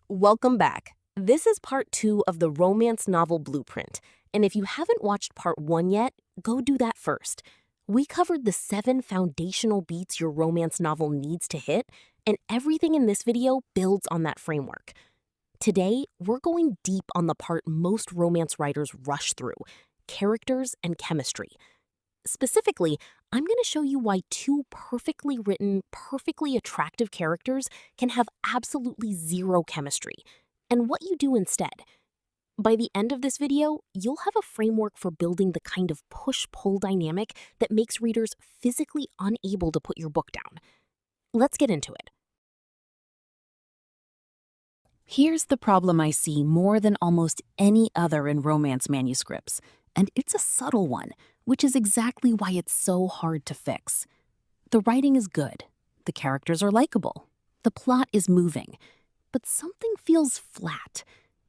Welcome back. This is part 2 of the romance novel blueprint, and if you haven't watched part 1 yet, go do that first. We covered the 7 foundational beats your romance novel needs to hit, and everything in this video builds on that framework. Today, we're going deep on the part most romance writers rush through: characters and chemistry. Specifically, I'm going to show you why 2 perfectly written, perfectly attractive characters can have absolutely zero chemistry, and what you do instead. By the end of this video, you'll have a framework for building the kind of push-pull dynamic that makes readers physically unable to put your book down. Let's get into it. Here's the problem I see more than almost any other in romance manuscripts, and it's a subtle one, which is exactly why it's so hard to fix. The writing is good, the characters are likable, the plot is moving, but something feels flat.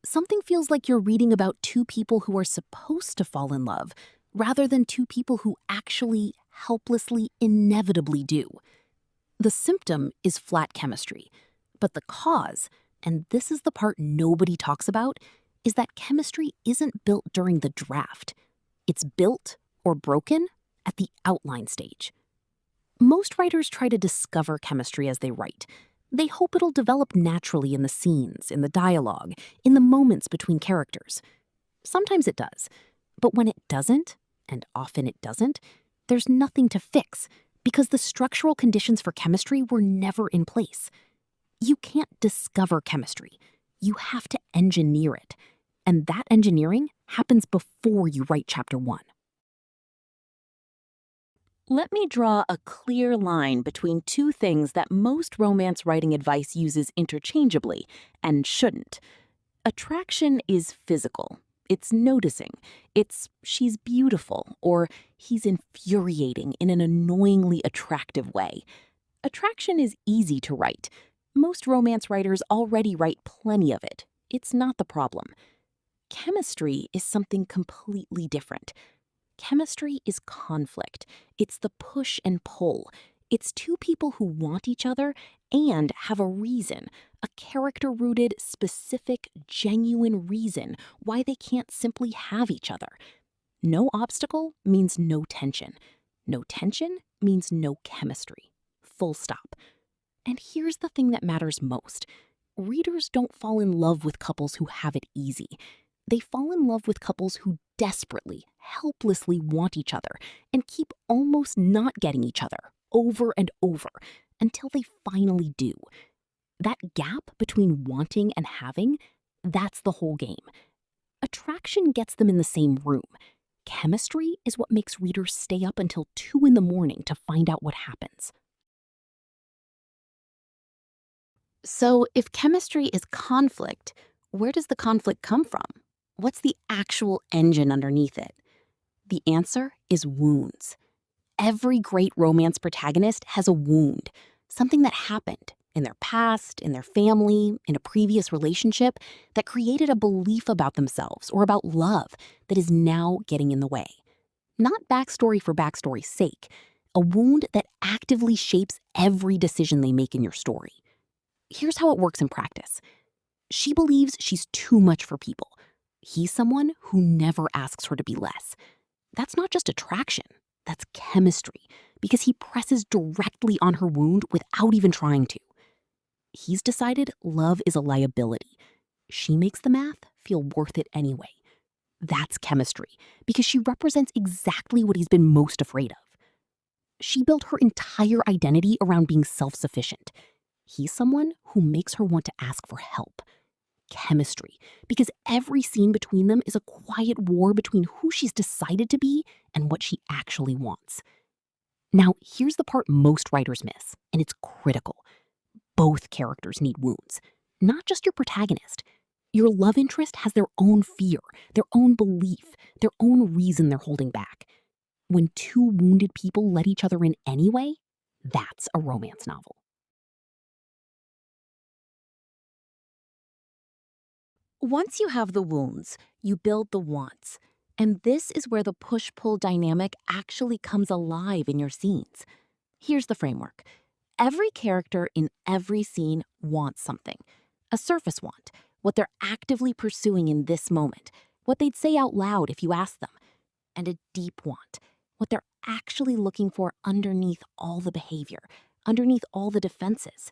Something feels like you're reading about 2 people who are supposed to fall in love, rather than 2 people who actually, helplessly, inevitably do. The symptom is flat chemistry, but the cause, and this is the part nobody talks about, is that chemistry isn't built during the draft. It's built, or broken, at the outline stage. Most writers try to discover chemistry as they write. They hope it'll develop naturally in the scenes, in the dialogue, in the moments between characters. Sometimes it does, but when it doesn't, and often it doesn't, there's nothing to fix because the structural conditions for chemistry were never in place. You can't discover chemistry. You have to engineer it. And that engineering happens before you write chapter 1. Let me draw a clear line between 2 things that most romance writing advice uses interchangeably and shouldn't. Attraction is physical. It's noticing. It's she's beautiful or he's infuriating in an annoyingly attractive way. Attraction is easy to write. Most romance writers already write plenty of it. It's not the problem. Chemistry is something completely different. Chemistry is conflict. It's the push and pull. It's 2 people who want each other and have a reason, a character-rooted, specific, genuine reason why they can't simply have each other. No obstacle means no tension. No tension means no chemistry. Full stop. And here's the thing that matters most. Readers don't fall in love with couples who have it easy. They fall in love with couples who desperately, helplessly want each other and keep almost not getting each other over and over until they finally do. That gap between wanting and having, that's the whole game. Attraction gets them in the same room. Chemistry is what makes readers stay up until 2 in the morning to find out what happens. So, if chemistry is conflict, where does the conflict come from? What's the actual engine underneath it? The answer is wounds. Every great romance protagonist has a wound, something that happened in their past, in their family, in a previous relationship that created a belief about themselves or about love that is now getting in the way. Not backstory for backstory's sake, a wound that actively shapes every decision they make in your story. Here's how it works in practice. She believes she's too much for people. He's someone who never asks her to be less. That's not just attraction, that's chemistry, because he presses directly on her wound without even trying to. He's decided love is a liability. She makes the math feel worth it anyway. That's chemistry, because she represents exactly what he's been most afraid of. She built her entire identity around being self-sufficient. He's someone who makes her want to ask for help. Chemistry, because every scene between them is a quiet war between who she's decided to be and what she actually wants. Now, here's the part most writers miss, and it's critical. Both characters need wounds, not just your protagonist. Your love interest has their own fear, their own belief, their own reason they're holding back. When 2 wounded people let each other in anyway, that's a romance novel. Once you have the wounds, you build the wants. And this is where the push-pull dynamic actually comes alive in your scenes. Here's the framework. Every character in every scene wants something. A surface want, what they're actively pursuing in this moment, what they'd say out loud if you asked them. And a deep want, what they're actually looking for underneath all the behavior, underneath all the defenses.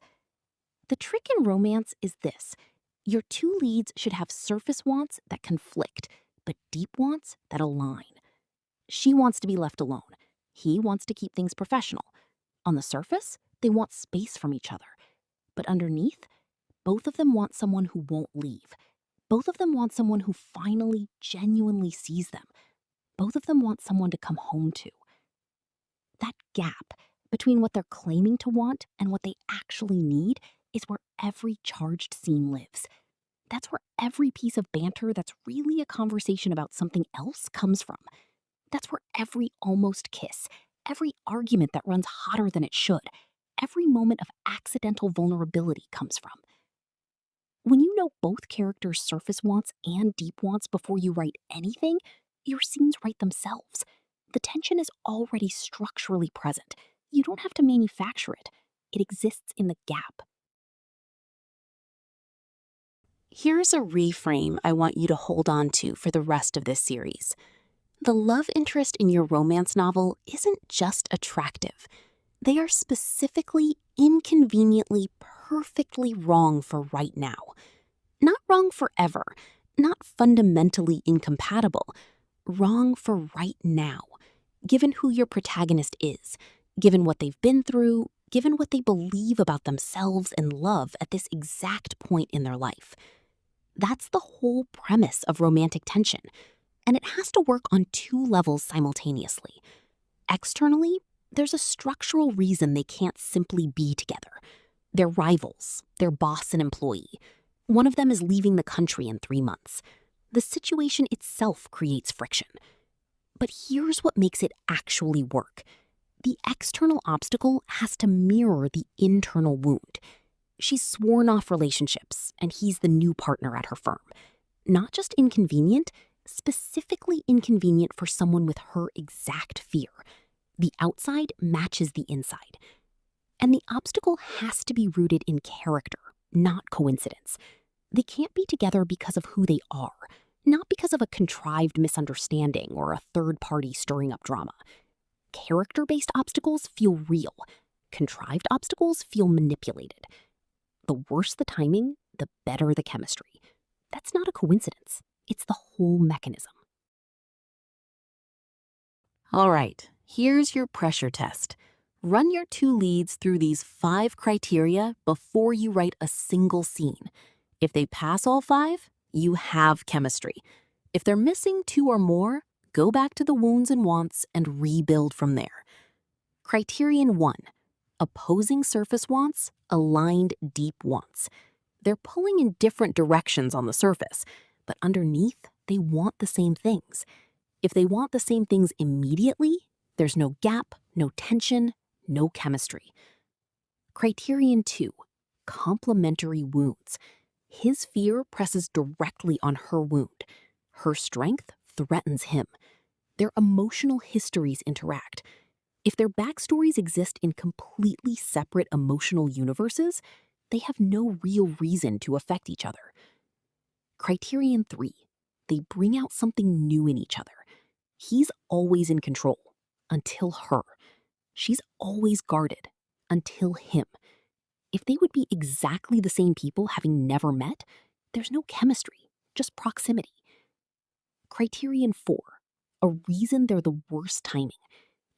The trick in romance is this: your two leads should have surface wants that conflict, but deep wants that align. She wants to be left alone. He wants to keep things professional. On the surface, they want space from each other. But underneath, both of them want someone who won't leave. Both of them want someone who finally, genuinely sees them. Both of them want someone to come home to. That gap between what they're claiming to want and what they actually need is where every charged scene lives. That's where every piece of banter that's really a conversation about something else comes from. That's where every almost kiss, every argument that runs hotter than it should, every moment of accidental vulnerability comes from. When you know both characters' surface wants and deep wants before you write anything, your scenes write themselves. The tension is already structurally present. You don't have to manufacture it. It exists in the gap. Here's a reframe I want you to hold on to for the rest of this series. The love interest in your romance novel isn't just attractive. They are specifically, inconveniently, perfectly wrong for right now. Not wrong forever, not fundamentally incompatible. Wrong for right now, given who your protagonist is, given what they've been through, given what they believe about themselves and love at this exact point in their life. That's the whole premise of romantic tension, and it has to work on two levels simultaneously. Externally, there's a structural reason they can't simply be together. They're rivals, they're boss and employee. One of them is leaving the country in 3 months. The situation itself creates friction. But here's what makes it actually work. The external obstacle has to mirror the internal wound. She's sworn off relationships, and he's the new partner at her firm. Not just inconvenient, specifically inconvenient for someone with her exact fear. The outside matches the inside. And the obstacle has to be rooted in character, not coincidence. They can't be together because of who they are, not because of a contrived misunderstanding or a third party stirring up drama. Character-based obstacles feel real. Contrived obstacles feel manipulated. The worse the timing, the better the chemistry. That's not a coincidence. It's the whole mechanism. All right, here's your pressure test. Run your two leads through these 5 criteria before you write a single scene. If they pass all 5, you have chemistry. If they're missing 2 or more, go back to the wounds and wants and rebuild from there. Criterion 1. Opposing surface wants, aligned deep wants. They're pulling in different directions on the surface, but underneath, they want the same things. If they want the same things immediately, there's no gap, no tension, no chemistry. Criterion 2. Complementary wounds. His fear presses directly on her wound. Her strength threatens him. Their emotional histories interact. If their backstories exist in completely separate emotional universes, they have no real reason to affect each other. Criterion 3. They bring out something new in each other. He's always in control, until her. She's always guarded, until him. If they would be exactly the same people having never met, there's no chemistry, just proximity. Criterion 4. A reason they're the worst timing.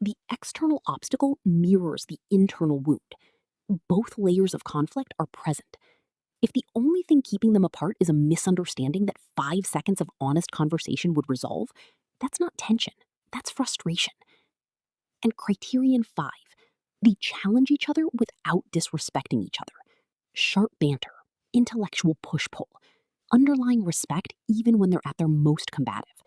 The external obstacle mirrors the internal wound. Both layers of conflict are present. If the only thing keeping them apart is a misunderstanding that 5 seconds of honest conversation would resolve, that's not tension, that's frustration. And criterion 5, they challenge each other without disrespecting each other. Sharp banter, intellectual push-pull, underlying respect even when they're at their most combative.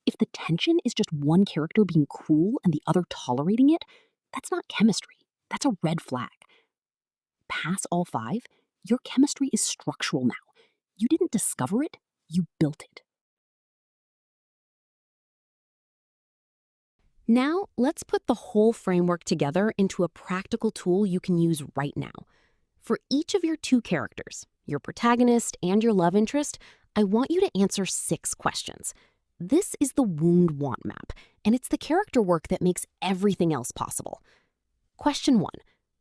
If the tension is just one character being cruel and the other tolerating it, that's not chemistry, that's a red flag. Pass all 5, your chemistry is structural now. You didn't discover it, you built it. Now, let's put the whole framework together into a practical tool you can use right now. For each of your 2 characters, your protagonist, and your love interest, I want you to answer 6 questions. This is the wound want map, and it's the character work that makes everything else possible. Question 1.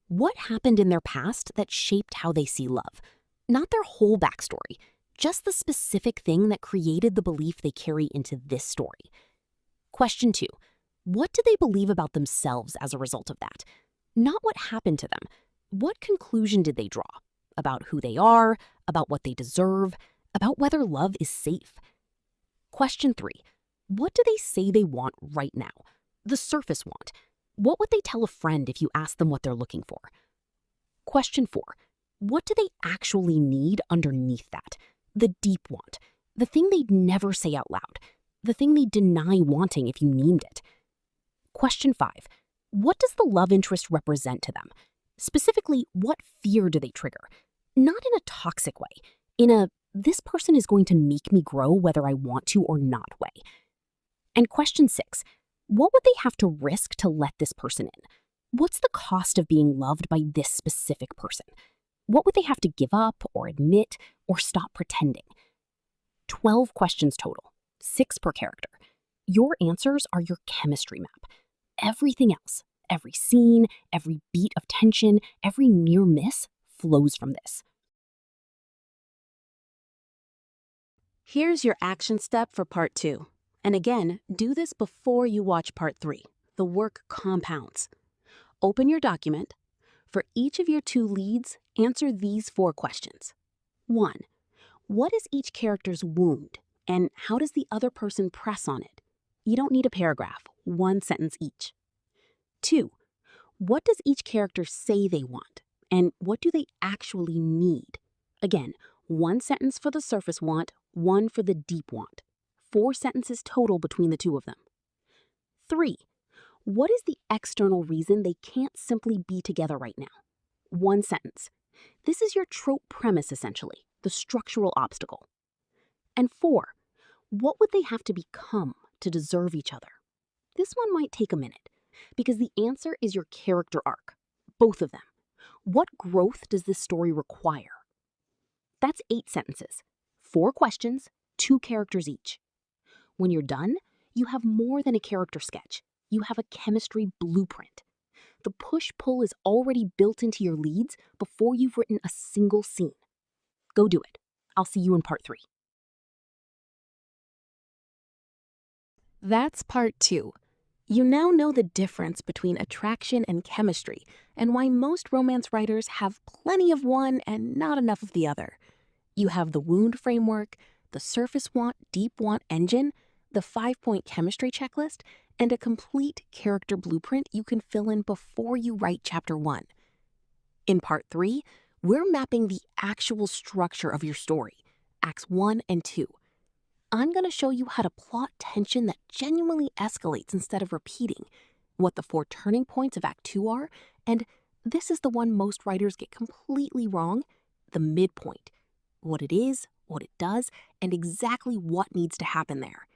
What happened in their past that shaped how they see love? Not their whole backstory, just the specific thing that created the belief they carry into this story. Question 2. What do they believe about themselves as a result of that? Not what happened to them. What conclusion did they draw? About who they are, about what they deserve, about whether love is safe. Question 3. What do they say they want right now? The surface want. What would they tell a friend if you asked them what they're looking for? Question 4. What do they actually need underneath that? The deep want. The thing they'd never say out loud. The thing they deny wanting if you named it. Question 5. What does the love interest represent to them? Specifically, what fear do they trigger? Not in a toxic way, in a this person is going to make me grow whether I want to or not way. And question 6. What would they have to risk to let this person in? What's the cost of being loved by this specific person? What would they have to give up or admit or stop pretending? 12 questions total, 6 per character. Your answers are your chemistry map. Everything else, every scene, every beat of tension, every near miss flows from this. Here's your action step for part 2. And again, do this before you watch part 3. The work compounds. Open your document. For each of your 2 leads, answer these 4 questions. 1. What is each character's wound, and how does the other person press on it? You don't need a paragraph, 1 sentence each. 2. What does each character say they want, and what do they actually need? Again, 1 sentence for the surface want, 1 for the deep want. 4 sentences total between the 2 of them. 3. What is the external reason they can't simply be together right now? 1 sentence. This is your trope premise, essentially, the structural obstacle. And 4. What would they have to become to deserve each other? This one might take a minute, because the answer is your character arc, both of them. What growth does this story require? That's 8 sentences, 4 questions, 2 characters each. When you're done, you have more than a character sketch. You have a chemistry blueprint. The push-pull is already built into your leads before you've written a single scene. Go do it. I'll see you in part 3. That's part 2. You now know the difference between attraction and chemistry, and why most romance writers have plenty of one and not enough of the other. You have the wound framework, the surface want, deep want engine, the 5-point chemistry checklist, and a complete character blueprint you can fill in before you write chapter 1. In part 3, we're mapping the actual structure of your story, acts 1 and 2. I'm going to show you how to plot tension that genuinely escalates instead of repeating, what the 4 turning points of Act 2 are, and this is the one most writers get completely wrong, the midpoint. What it is, what it does, and exactly what needs to happen there.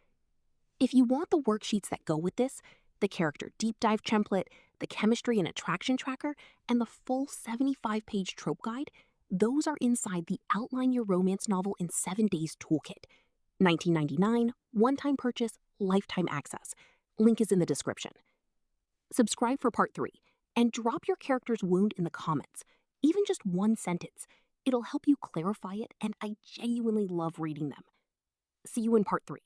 If you want the worksheets that go with this, the character deep dive template, the chemistry and attraction tracker, and the full 75-page trope guide, those are inside the Outline Your Romance Novel in 7 Days toolkit. $19.99, one-time purchase, lifetime access. Link is in the description. Subscribe for part 3, and drop your character's wound in the comments. Even just 1 sentence. It'll help you clarify it, and I genuinely love reading them. See you in part 3.